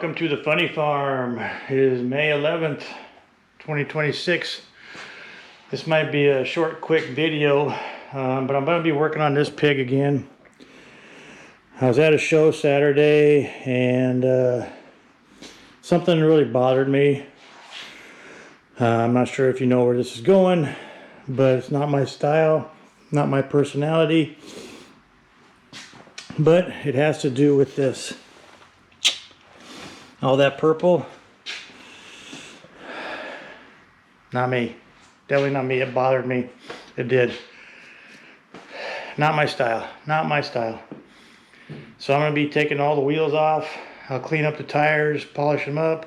welcome to the Funny Farm. It is May 11th, 2026. This might be a short, quick video, but I'm going to be working on this pig again. I was at a show Saturday and something really bothered me. I'm not sure if you know where this is going, but it's not my style, not my personality, but it has to do with this. All that purple, not me. Definitely not me. It bothered me. It did. Not my style. Not my style. So I'm going to be taking all the wheels off. I'll clean up the tires, polish them up,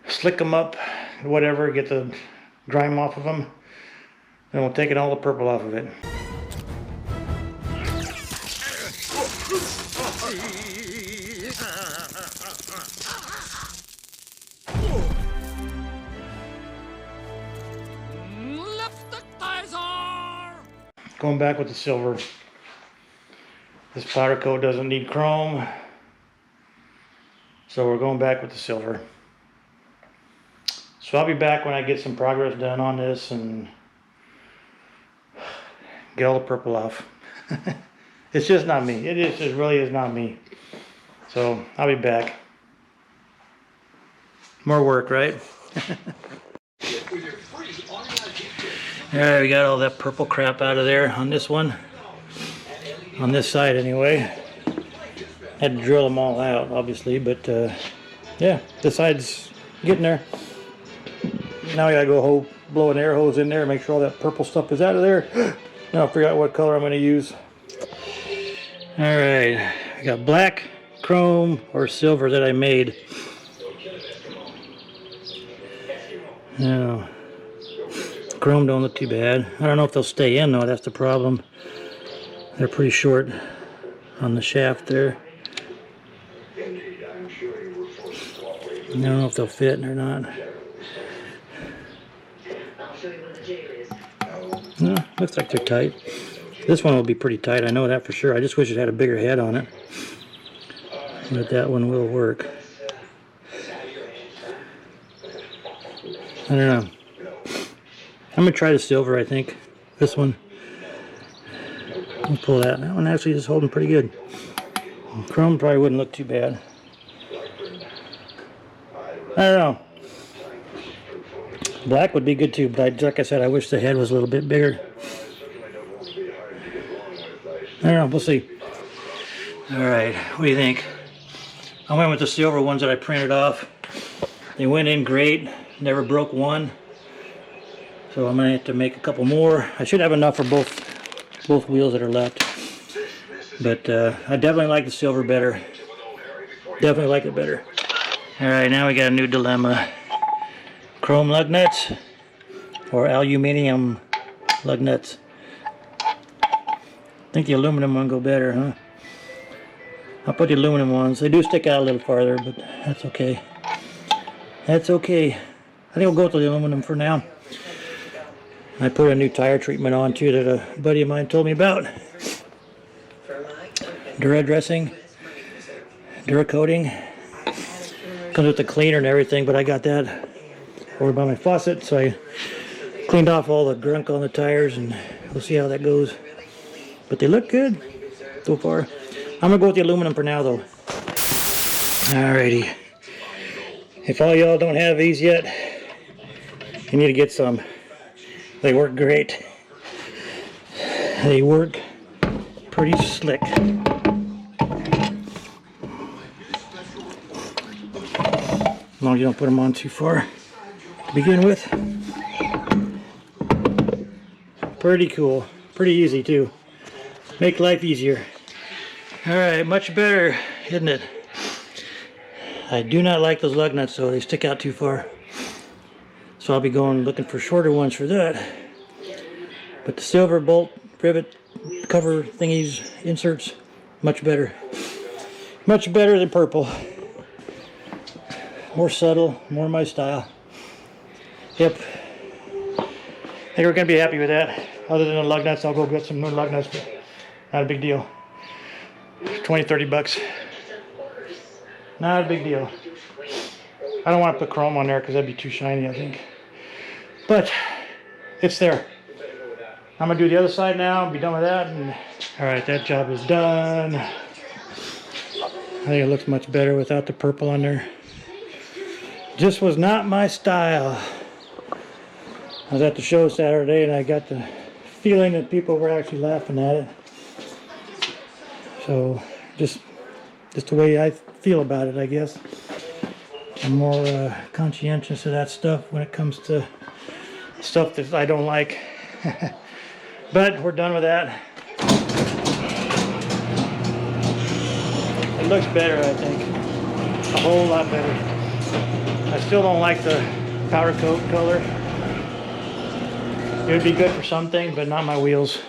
slick them up, whatever, get the grime off of them. And we'll take all the purple off of it. Going back with the silver. This powder coat doesn't need chrome, so we're going back with the silver. So I'll be back when I get some progress done on this and get all the purple off. It's just not me. It really is not me. So I'll be back. More work, right? Alright, we got all that purple crap out of there on this one. On this side anyway. Had to drill them all out obviously, but yeah, this side's getting there. Now I gotta go blow an air hose in there and make sure all that purple stuff is out of there. Now I forgot what color I'm gonna use. Alright, I got black, chrome, or silver that I made. Now, chrome don't look too bad. I don't know if they'll stay in though, that's the problem. They're pretty short on the shaft there. I don't know if they'll fit or not. No, looks like they're tight. This one will be pretty tight, I know that for sure. I just wish it had a bigger head on it. But that one will work. I don't know. I'm going to try the silver, I think. This one. I'll pull that. That one actually is holding pretty good. Chrome probably wouldn't look too bad. I don't know. Black would be good too, but like I said, I wish the head was a little bit bigger. I don't know. We'll see. Alright, what do you think? I went with the silver ones that I printed off. They went in great. Never broke one. So I'm gonna have to make a couple more. I should have enough for both wheels that are left. But I definitely like the silver better. Definitely like it better. Alright, now we got a new dilemma. Chrome lug nuts or aluminum lug nuts. I think the aluminum one go better, huh? I'll put the aluminum ones. They do stick out a little farther, but that's okay. That's okay. I think we'll go with the aluminum for now. I put a new tire treatment on too that a buddy of mine told me about. Dura dressing, Dura coating. Comes with the cleaner and everything, but I got that over by my faucet, so I cleaned off all the gunk on the tires and we'll see how that goes. But they look good so far. I'm gonna go with the aluminum for now though. Alrighty. If all y'all don't have these yet, you need to get some. They work great. They work pretty slick. As long as you don't put them on too far to begin with. Pretty cool. Pretty easy too. Make life easier. Alright, much better, isn't it? I do not like those lug nuts though, they stick out too far. So I'll be going looking for shorter ones for that. But the silver bolt, rivet, cover thingies, inserts, much better. Much better than purple. More subtle, more my style. Yep. I think we're going to be happy with that. Other than the lug nuts, I'll go get some new lug nuts, but not a big deal. 20, 30 bucks. Not a big deal. I don't want to put chrome on there because that'd be too shiny, I think. But it's there. I'm gonna do the other side now, be done with that. And all right, that job is done. I think it looks much better without the purple on there. Just was not my style. I was at the show Saturday and I got the feeling that people were actually laughing at it. So just the way I feel about it, I guess. I'm more conscientious of that stuff when it comes to stuff that I don't like. But we're done with that. It looks better, I think. A whole lot better. I still don't like the powder coat color. It would be good for something, but not my wheels.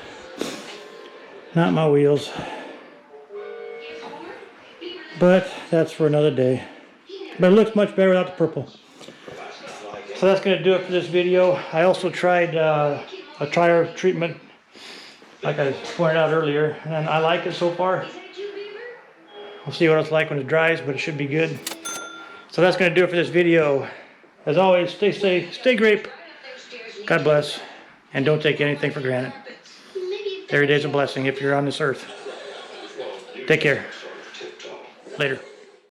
Not my wheels. But that's for another day. But it looks much better without the purple. So that's going to do it for this video. I also tried a tire treatment, like I pointed out earlier, and I like it so far. We'll see what it's like when it dries, but it should be good. So that's going to do it for this video. As always, stay safe, stay grape. God bless, and don't take anything for granted. Every day's a blessing if you're on this earth. Take care. Later.